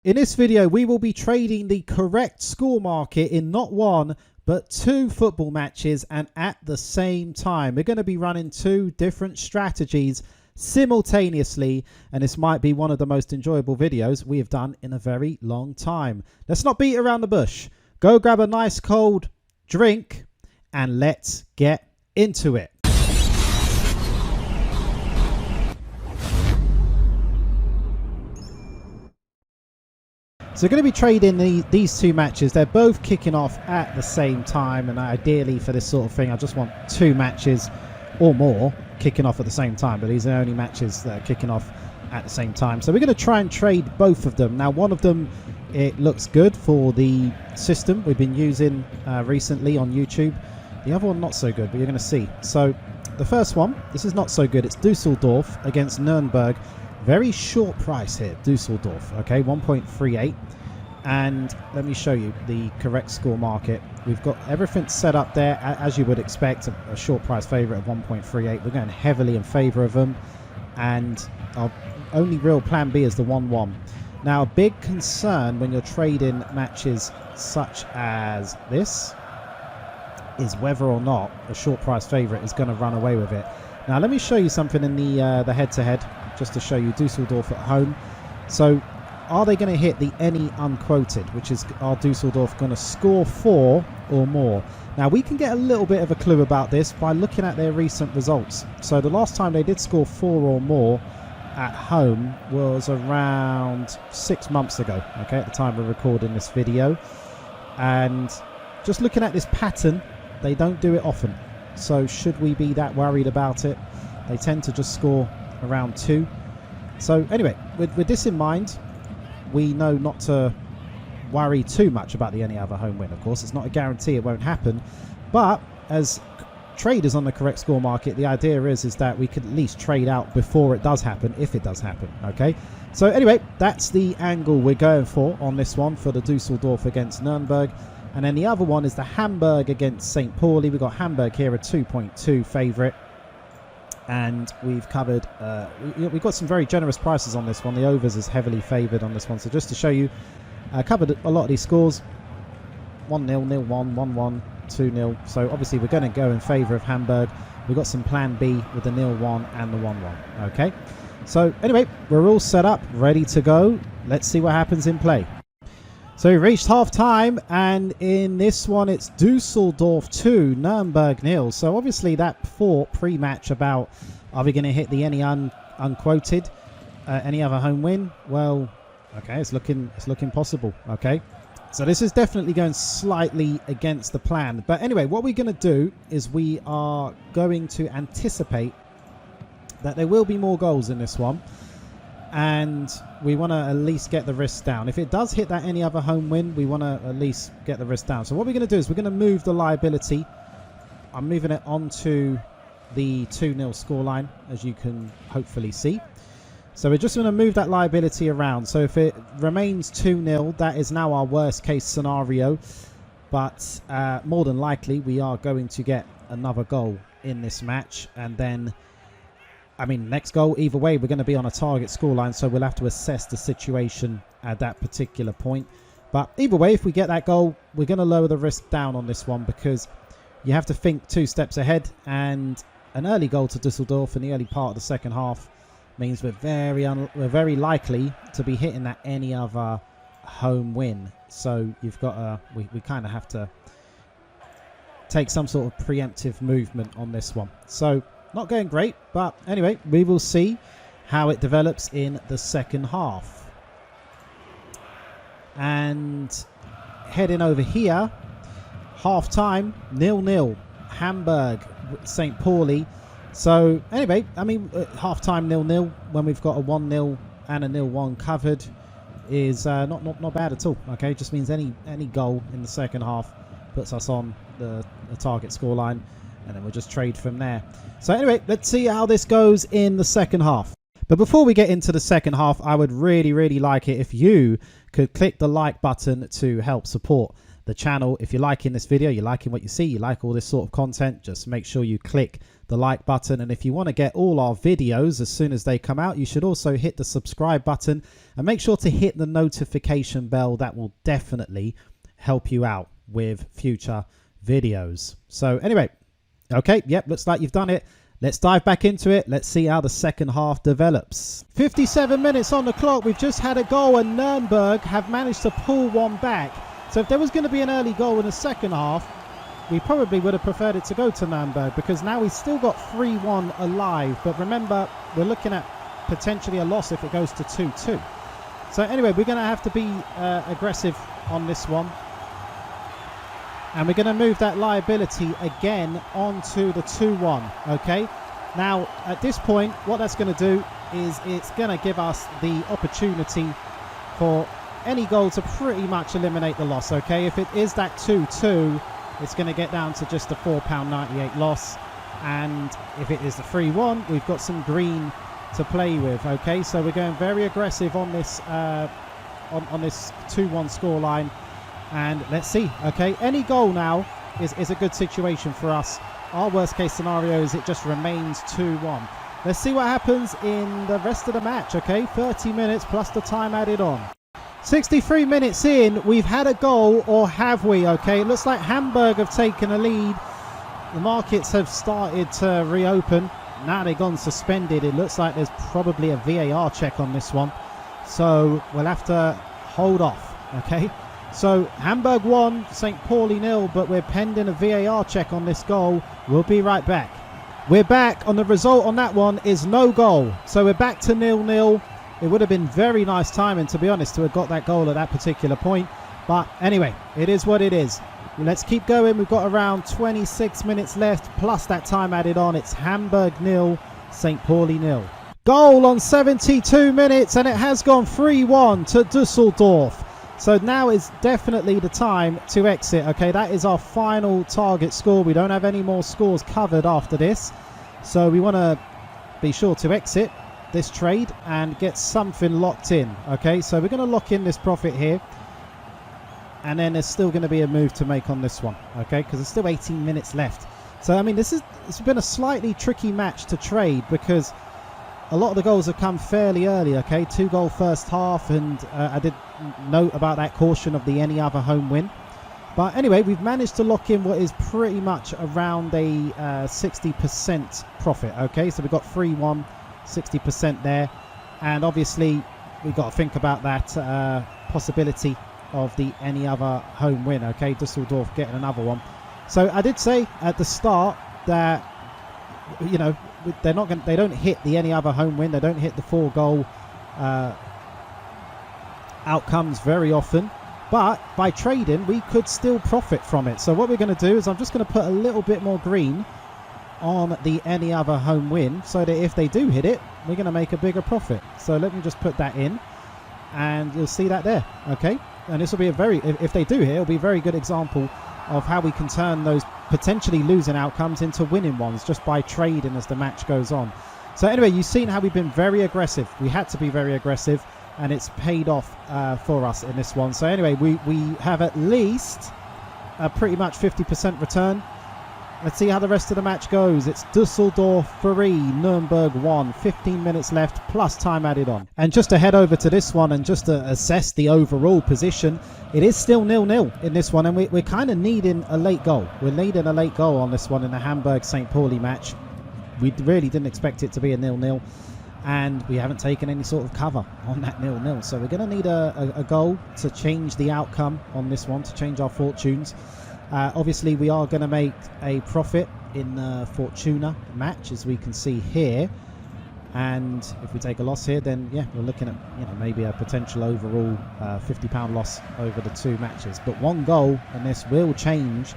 In this video, we will be trading the correct score market in not one, but two football matches and at the same time. We're going to be running two different strategies simultaneously, and this might be one of the most enjoyable videos we have done in a very long time. Let's not beat around the bush. Go grab a nice cold drink and let's get into it. So we're going to be trading these two matches. They're both kicking off at the same time, and ideally for this sort of thing I just want two matches or more kicking off at the same time, but these are the only matches that are kicking off at the same time. So we're going to try and trade both of them. Now one of them, it looks good for the system we've been using recently on YouTube. The other one not so good, but you're going to see. So the first one, this is not so good. It's Dusseldorf against Nuremberg. Very short price here, Dusseldorf, okay, 1.38. And let me show you the correct score market. We've got everything set up there, as you would expect, a short price favourite of 1.38. We're going heavily in favour of them. And our only real plan B is the 1-1. Now, a big concern when you're trading matches such as this is whether or not a short price favourite is going to run away with it. Now, let me show you something in the head-to-head. Just to show you Dusseldorf at home. So are they going to hit the any unquoted, which is, are Dusseldorf going to score 4 or more? Now we can get a little bit of a clue about this by looking at their recent results. So the last time they did score 4 or more at home was around 6 months ago, okay, at the time of recording this video. And just looking at this pattern, they don't do it often. So should we be that worried about it? They tend to just score around 2. So anyway, with this in mind, we know not to worry too much about the any other home win. Of course, it's not a guarantee, it won't happen, but as traders on the correct score market, the idea is that we could at least trade out before it does happen, if it does happen. Okay, so anyway, that's the angle we're going for on this one, for the Dusseldorf against Nuremberg. And then the other one is the Hamburg against St. Pauli. We've got Hamburg here, a 2.2 favourite. And we've covered, we've got some very generous prices on this one. The overs is heavily favoured on this one. So just to show you, covered a lot of these scores. 1-0, 0-1, 1-1, 2-0. So obviously we're going to go in favour of Hamburg. We've got some plan B with the 0-1 and the 1-1. Okay. So anyway, we're all set up, ready to go. Let's see what happens in play. So we reached half time, and in this one it's Dusseldorf 2, Nuremberg 0. So obviously that thought pre-match about are we going to hit the any unquoted, any other home win? Well, okay, it's looking possible. Okay, so this is definitely going slightly against the plan. But anyway, what we're going to do is we are going to anticipate that there will be more goals in this one. And we want to at least get the risk down. If it does hit that any other home win, we want to at least get the risk down. So what we're going to do is we're going to move the liability. I'm moving it onto the 2-0 scoreline, as you can hopefully see. So we're just going to move that liability around. So if it remains 2-0, that is now our worst case scenario. But more than likely, we are going to get another goal in this match. And then, I mean, next goal, either way, we're going to be on a target scoreline, so we'll have to assess the situation at that particular point. But either way, if we get that goal, we're going to lower the risk down on this one, because you have to think 2 steps ahead, and an early goal to Dusseldorf in the early part of the second half means we're very likely to be hitting that any other home win. So you've got we kind of have to take some sort of preemptive movement on this one. So not going great, but anyway, we will see how it develops in the second half. And heading over here, half time, 0-0, Hamburg, St. Pauli. So anyway, I mean, half time 0-0 when we've got a 1-0 and a 0-1 covered is not bad at all. Okay, just means any goal in the second half puts us on the target scoreline, and then we'll just trade from there. So anyway, let's see how this goes in the second half. But before we get into the second half, I would really like it if you could click the like button to help support the channel. If you're liking this video, you're liking what you see, you like all this sort of content, just make sure you click the like button. And if you want to get all our videos as soon as they come out, you should also hit the subscribe button and make sure to hit the notification bell. That will definitely help you out with future videos. So anyway, okay, yep, looks like you've done it. Let's dive back into it. Let's see how the second half develops. 57 minutes on the clock. We've just had a goal and Nuremberg have managed to pull one back. So if there was going to be an early goal in the second half, we probably would have preferred it to go to Nuremberg, because now we've still got 3-1 alive. But remember, we're looking at potentially a loss if it goes to 2-2. So anyway, we're going to have to be aggressive on this one. And we're going to move that liability again onto the 2-1, okay? Now, at this point, what that's going to do is it's going to give us the opportunity for any goal to pretty much eliminate the loss, okay? If it is that 2-2, it's going to get down to just a £4.98 loss. And if it is the 3-1, we've got some green to play with, okay? So we're going very aggressive on this on this 2-1 scoreline. And let's see, okay? Any goal now is a good situation for us. Our worst case scenario is it just remains 2-1. Let's see what happens in the rest of the match, okay? 30 minutes plus the time added on. 63 minutes in, we've had a goal, or have we, okay? It looks like Hamburg have taken a lead. The markets have started to reopen. Now they've gone suspended. It looks like there's probably a VAR check on this one. So we'll have to hold off, okay? So Hamburg 1, St. Pauli 0, but we're pending a VAR check on this goal. We'll be right back. We're back, on the result on that one is no goal. So we're back to 0-0. It would have been very nice timing, to be honest, to have got that goal at that particular point. But anyway, it is what it is. Let's keep going. We've got around 26 minutes left, plus that time added on. It's Hamburg 0, St. Pauli 0. Goal on 72 minutes, and it has gone 3-1 to Dusseldorf. So now is definitely the time to exit. Okay, that is our final target score. We don't have any more scores covered after this. So we want to be sure to exit this trade and get something locked in. Okay, so we're going to lock in this profit here. And then there's still going to be a move to make on this one. Okay, because there's still 18 minutes left. So, I mean, it's been a slightly tricky match to trade, because a lot of the goals have come fairly early, okay? 2-goal first half, and I did note about that caution of the any other home win. But anyway, we've managed to lock in what is pretty much around a 60% profit, okay? So we've got 3-1, 60% there. And obviously, we've got to think about that possibility of the any other home win, okay? Dusseldorf getting another one. So I did say at the start that, you know, they don't hit the any other home win. They don't hit the 4-goal outcomes very often, but by trading we could still profit from it. So what we're going to do is I'm just going to put a little bit more green on the any other home win, so that if they do hit it, we're going to make a bigger profit. So let me just put that in, and you'll see that there, okay? And this will be a very, if they do hit, it'll be a very good example of how we can turn those potentially losing outcomes into winning ones just by trading as the match goes on. So anyway, you've seen how we've been very aggressive. We had to be very aggressive, and it's paid off for us in this one. So anyway, we have at least a pretty much 50% return. Let's see how the rest of the match goes. It's Dusseldorf 3, Nuremberg 1. 15 minutes left, plus time added on. And just to head over to this one and just to assess the overall position, it is still 0-0 in this one. And we're kind of needing a late goal. We're needing a late goal on this one in the Hamburg-St. Pauli match. We really didn't expect it to be a 0-0. And we haven't taken any sort of cover on that 0-0. So we're going to need a goal to change the outcome on this one, to change our fortunes. Obviously, we are going to make a profit in the Fortuna match, as we can see here. And if we take a loss here, then yeah, we're looking at, you know, maybe a potential overall £50 loss over the two matches. But one goal in this will change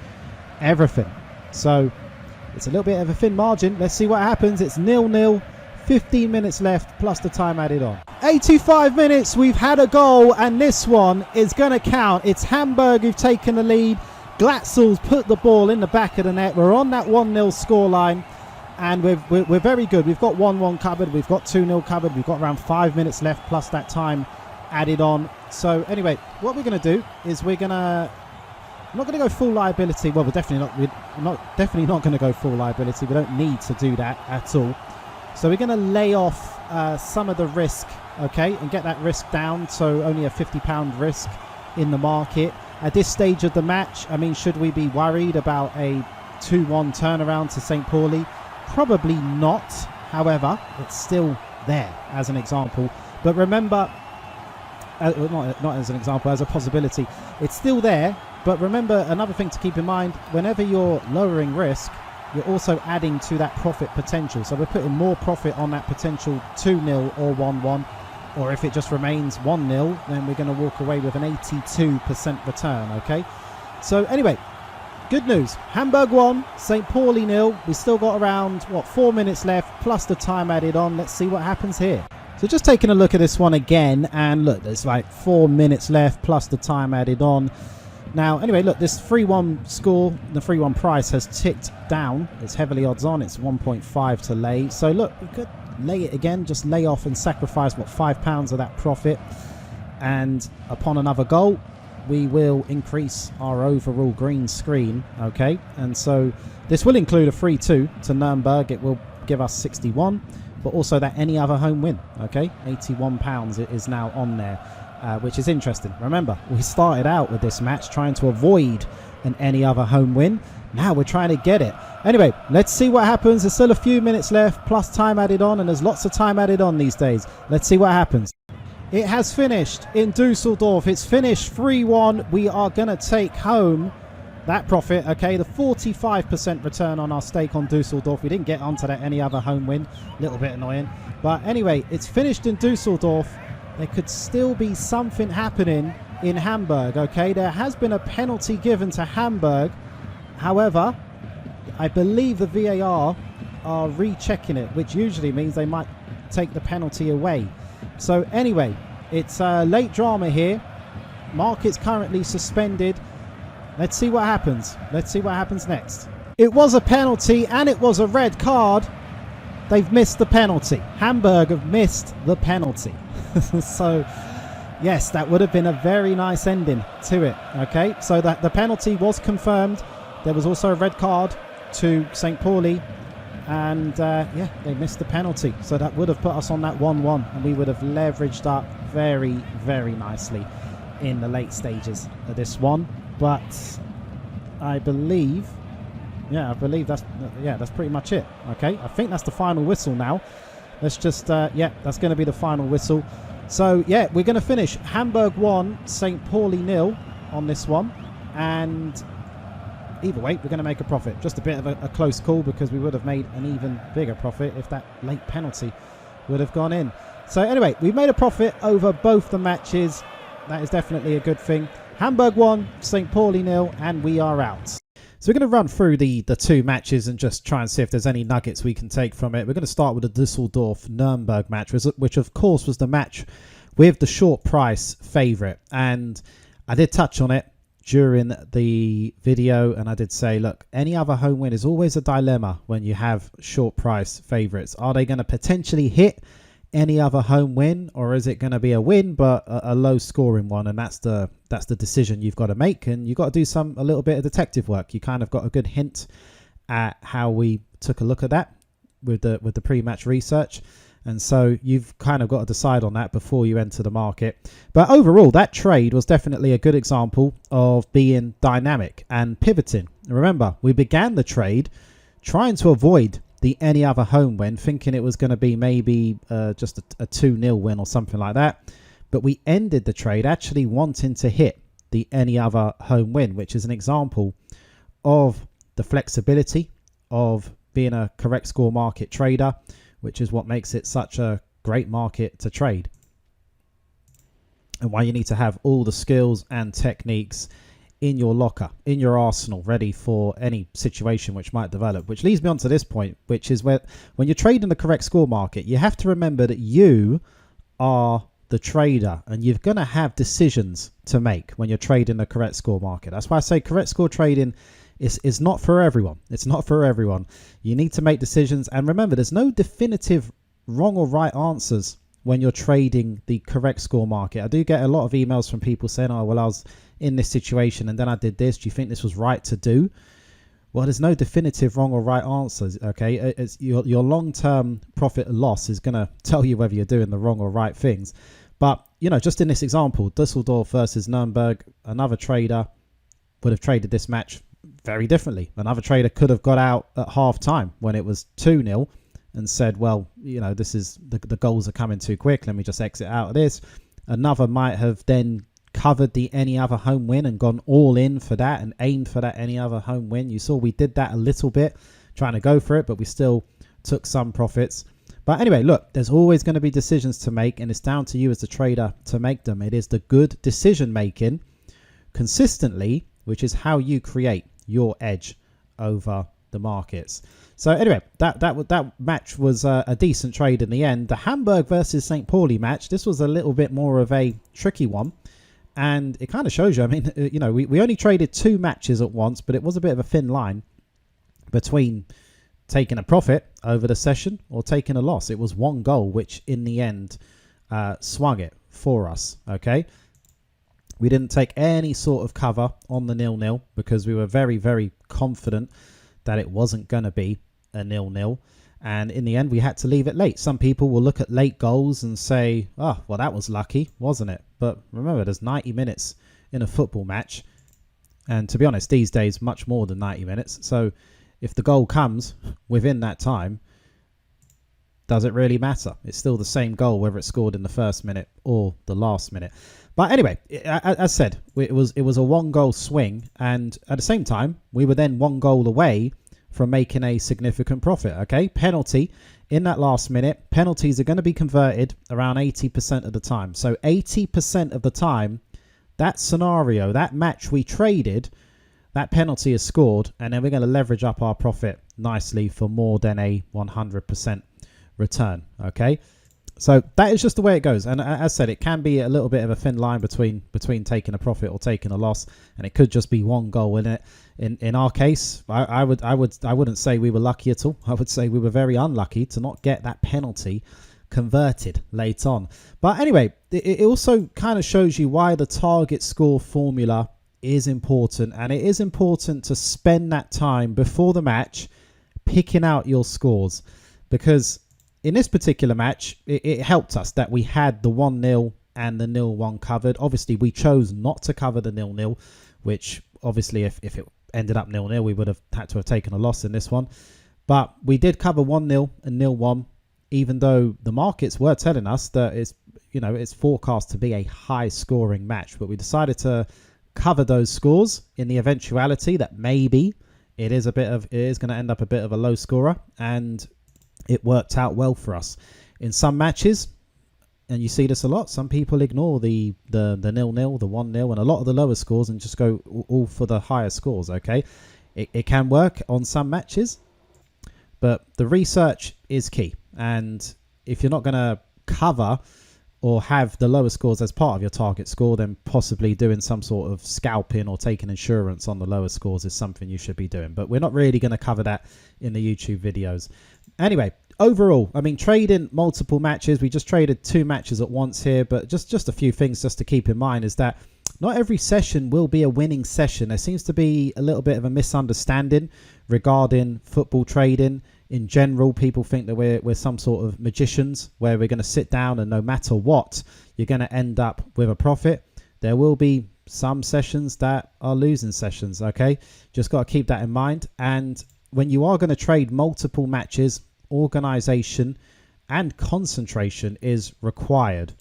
everything. So it's a little bit of a thin margin. Let's see what happens. It's 0-0. 15 minutes left, plus the time added on. 85 minutes, we've had a goal, and this one is going to count. It's Hamburg who've taken the lead. Glatzel's put the ball in the back of the net. We're on that 1-0 scoreline. and we're very good. We've got 1-1 covered, we've got 2-0 covered, we've got around 5 minutes left plus that time added on. So anyway, what we're going to do is I'm not going to go full liability. Well, we're definitely not going to go full liability. We don't need to do that at all. So we're going to lay off some of the risk, okay, and get that risk down. So only a £50 risk in the market at this stage of the match. I mean, should we be worried about a 2-1 turnaround to St. Pauli? Probably not. However, it's still there as an example. But remember, not as an example, as a possibility, it's still there. But remember, another thing to keep in mind, whenever you're lowering risk, you're also adding to that profit potential. So we're putting more profit on that potential 2-0 or 1-1. Or if it just remains 1-0, then we're going to walk away with an 82% return, okay? So anyway, good news. Hamburg 1, St. Pauli 0. We still got around, 4 minutes left, plus the time added on. Let's see what happens here. So just taking a look at this one again, and look, there's like 4 minutes left, plus the time added on. Now, anyway, look, this 3-1 score, the 3-1 price has ticked down. It's heavily odds on. It's 1.5 to lay. So look, we could lay it again, just lay off and sacrifice, £5 of that profit. And upon another goal, we will increase our overall green screen, okay? And so this will include a 3-2 to Nuremberg. It will give us 61, but also that any other home win, okay? £81 it is now on there. Which is interesting. Remember, we started out with this match trying to avoid an any other home win. Now we're trying to get it. Anyway, let's see what happens. There's still a few minutes left, plus time added on, and there's lots of time added on these days. Let's see what happens. It has finished in Dusseldorf. It's finished 3-1. We are going to take home that profit, okay? The 45% return on our stake on Dusseldorf. We didn't get onto that any other home win. A little bit annoying. But anyway, it's finished in Dusseldorf. There could still be something happening in Hamburg, okay? There has been a penalty given to Hamburg. However, I believe the VAR are rechecking it, which usually means they might take the penalty away. So anyway, it's late drama here. Market's currently suspended. Let's see what happens. Let's see what happens next. It was a penalty and it was a red card. They've missed the penalty. Hamburg have missed the penalty. So, yes, that would have been a very nice ending to it. Okay, so that the penalty was confirmed. There was also a red card to St. Pauli. And, yeah, they missed the penalty. So that would have put us on that 1-1. And we would have leveraged up very, very nicely in the late stages of this one. But I believe... Yeah, I believe that's pretty much it. Okay, I think that's the final whistle now. Let's just, yeah, that's going to be the final whistle. So, yeah, we're going to finish Hamburg 1, St. Pauli 0 on this one. And either way, we're going to make a profit. Just a bit of a close call because we would have made an even bigger profit if that late penalty would have gone in. So, anyway, we've made a profit over both the matches. That is definitely a good thing. Hamburg 1, St. Pauli 0, and we are out. So we're going to run through the two matches and just try and see if there's any nuggets we can take from it. We're going to start with the Dusseldorf-Nuremberg match, which of course was the match with the short price favourite. And I did touch on it during the video, and I did say, look, any other home win is always a dilemma when you have short price favourites. Are they going to potentially hit any other home win, or is it going to be a win but a low scoring one? And that's the decision you've got to make, and you've got to do a little bit of detective work. You kind of got a good hint at how we took a look at that with the pre-match research, and so you've kind of got to decide on that before you enter the market. But overall, that trade was definitely a good example of being dynamic and pivoting. Remember, we began the trade trying to avoid the any other home win, thinking it was going to be maybe just a 2-0 win or something like that. But we ended the trade actually wanting to hit the any other home win, which is an example of the flexibility of being a correct score market trader, which is what makes it such a great market to trade. And why you need to have all the skills and techniques in your locker, in your arsenal, ready for any situation which might develop. Which leads me on to this point, which is where when you're trading the correct score market, you have to remember that you are the trader and you're going to have decisions to make when you're trading the correct score market. That's why I say correct score trading it's not for everyone. It's not for everyone. You need to make decisions, and remember, there's no definitive wrong or right answers when you're trading the correct score market. I do get a lot of emails from people saying, oh, well, I was in this situation and then I did this. Do you think this was right to do? Well, there's no definitive wrong or right answers, okay? It's your long-term profit or loss is going to tell you whether you're doing the wrong or right things. But, you know, just in this example, Dusseldorf versus Nuremberg, another trader would have traded this match very differently. Another trader could have got out at half time when it was 2-0 and said, well, you know, this is the goals are coming too quick. Let me just exit out of this. Another might have then covered the any other home win and gone all in for that and aimed for that any other home win. You saw we did that a little bit, trying to go for it, but we still took some profits. But anyway, look, there's always going to be decisions to make, and it's down to you as the trader to make them. It is the good decision making consistently, which is how you create your edge over the markets. So anyway, that match was a decent trade in the end. The Hamburg versus St. Pauli match, this was a little bit more of a tricky one. And it kind of shows you, I mean, you know, we only traded 2 matches at once, but it was a bit of a thin line between taking a profit over the session or taking a loss. It was 1 goal, which in the end swung it for us, okay? We didn't take any sort of cover on the 0-0 because we were very, very confident that it wasn't going to be a 0-0. And in the end, we had to leave it late. Some people will look at late goals and say, oh, well, that was lucky, wasn't it? But remember, there's 90 minutes in a football match. And to be honest, these days, much more than 90 minutes. So if the goal comes within that time, does it really matter? It's still the same goal, whether it's scored in the first minute or the last minute. But anyway, as I said, it was a 1-goal swing. And at the same time, we were then 1 goal away from making a significant profit, okay? Penalty in that last minute. Penalties are going to be converted around 80% of the time. So 80% of the time, that scenario, that match we traded, that penalty is scored, and then we're going to leverage up our profit nicely for more than a 100% return, okay? So that is just the way it goes. And as I said, it can be a little bit of a thin line between taking a profit or taking a loss, and it could just be 1 goal in it. In our case, I wouldn't say we were lucky at all. I would say we were very unlucky to not get that penalty converted late on. But anyway, it also kind of shows you why the target score formula is important, and it is important to spend that time before the match picking out your scores, because in this particular match, it helped us that we had the 1-0 and the 0-1 covered. Obviously, we chose not to cover the 0-0, which obviously if it ended up 0-0, we would have had to have taken a loss in this one. But we did cover 1-0 and 0-1, even though the markets were telling us that it's forecast to be a high-scoring match. But we decided to cover those scores in the eventuality that maybe it is going to end up a bit of a low scorer, and it worked out well for us. In some matches, and you see this a lot, some people ignore the 0-0, the 1-0, and a lot of the lower scores and just go all for the higher scores, okay? It can work on some matches, but the research is key. And if you're not going to cover or have the lower scores as part of your target score, then possibly doing some sort of scalping or taking insurance on the lower scores is something you should be doing. But we're not really going to cover that in the YouTube videos. Anyway, overall, I mean, trading multiple matches, we just traded 2 matches at once here, but just a few things just to keep in mind is that not every session will be a winning session. There seems to be a little bit of a misunderstanding regarding football trading. In general, people think that we're some sort of magicians where we're going to sit down and no matter what, you're going to end up with a profit. There will be some sessions that are losing sessions, okay? Just got to keep that in mind. And when you are going to trade multiple matches, organization and concentration is required.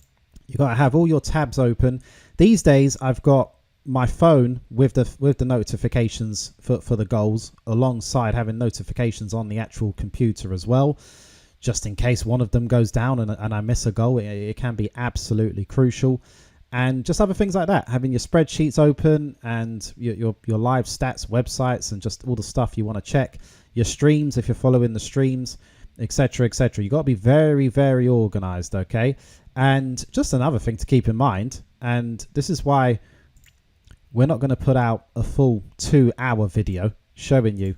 You've got to have all your tabs open. These days, I've got my phone with the notifications for the goals, alongside having notifications on the actual computer as well, just in case one of them goes down and I miss a goal. It can be absolutely crucial. And just other things like that, having your spreadsheets open and your live stats websites and just all the stuff you want to check, your streams if you're following the streams, etc., etc. You got to be very, very organized, okay? And just another thing to keep in mind, and this is why we're not going to put out a full 2-hour video showing you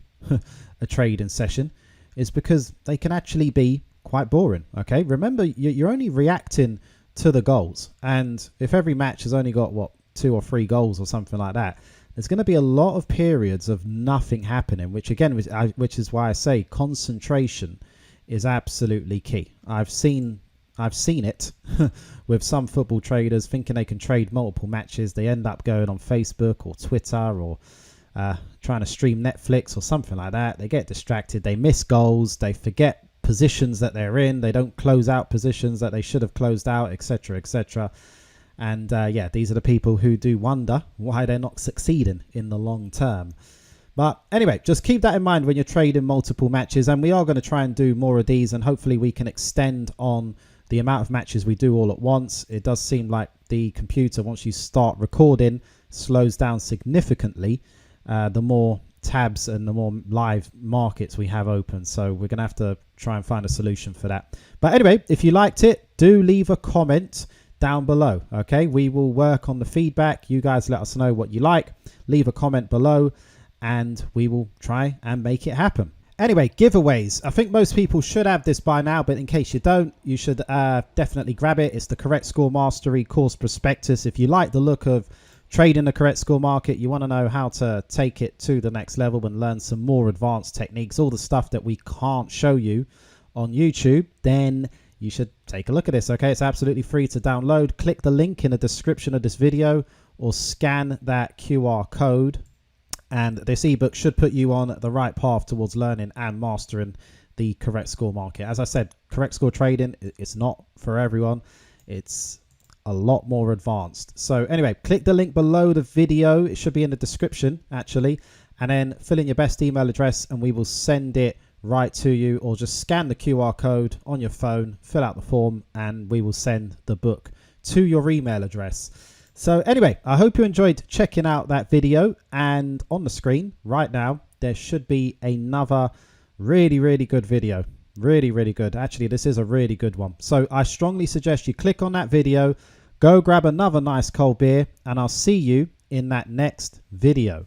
a trading session is because they can actually be quite boring. Okay, remember, you're only reacting to the goals, and if every match has only got what 2 or 3 goals or something like that, there's going to be a lot of periods of nothing happening, which again, which is why I say concentration is absolutely key. I've seen it with some football traders thinking they can trade multiple matches. They end up going on Facebook or Twitter or trying to stream Netflix or something like that. They get distracted, they miss goals, they forget positions that they're in, they don't close out positions that they should have closed out, etc., etc. And yeah, these are the people who do wonder why they're not succeeding in the long term. But anyway, just keep that in mind when you're trading multiple matches, and we are going to try and do more of these, and hopefully we can extend on the amount of matches we do all at once. It does seem like the computer, once you start recording, slows down significantly the more tabs and the more live markets we have open. So we're going to have to try and find a solution for that. But anyway, if you liked it, do leave a comment down below. Okay, we will work on the feedback. You guys let us know what you like. Leave a comment below and we will try and make it happen. Anyway, giveaways. I think most people should have this by now, but in case you don't, you should definitely grab it. It's the Correct Score Mastery course prospectus. If you like the look of trading the correct score market, you want to know how to take it to the next level and learn some more advanced techniques, all the stuff that we can't show you on YouTube, then you should take a look at this. Okay, it's absolutely free to download. Click the link in the description of this video or scan that QR code, and this ebook should put you on the right path towards learning and mastering the correct score market. As I said, correct score trading, it's not for everyone. It's a lot more advanced. So anyway, click the link below the video. It should be in the description actually, and then fill in your best email address and we will send it right to you, or just scan the QR code on your phone, fill out the form, and we will send the book to your email address. So anyway, I hope you enjoyed checking out that video, and on the screen right now there should be another really good video. Really good. Actually, this is a really good one. So I strongly suggest you click on that video, go grab another nice cold beer, and I'll see you in that next video.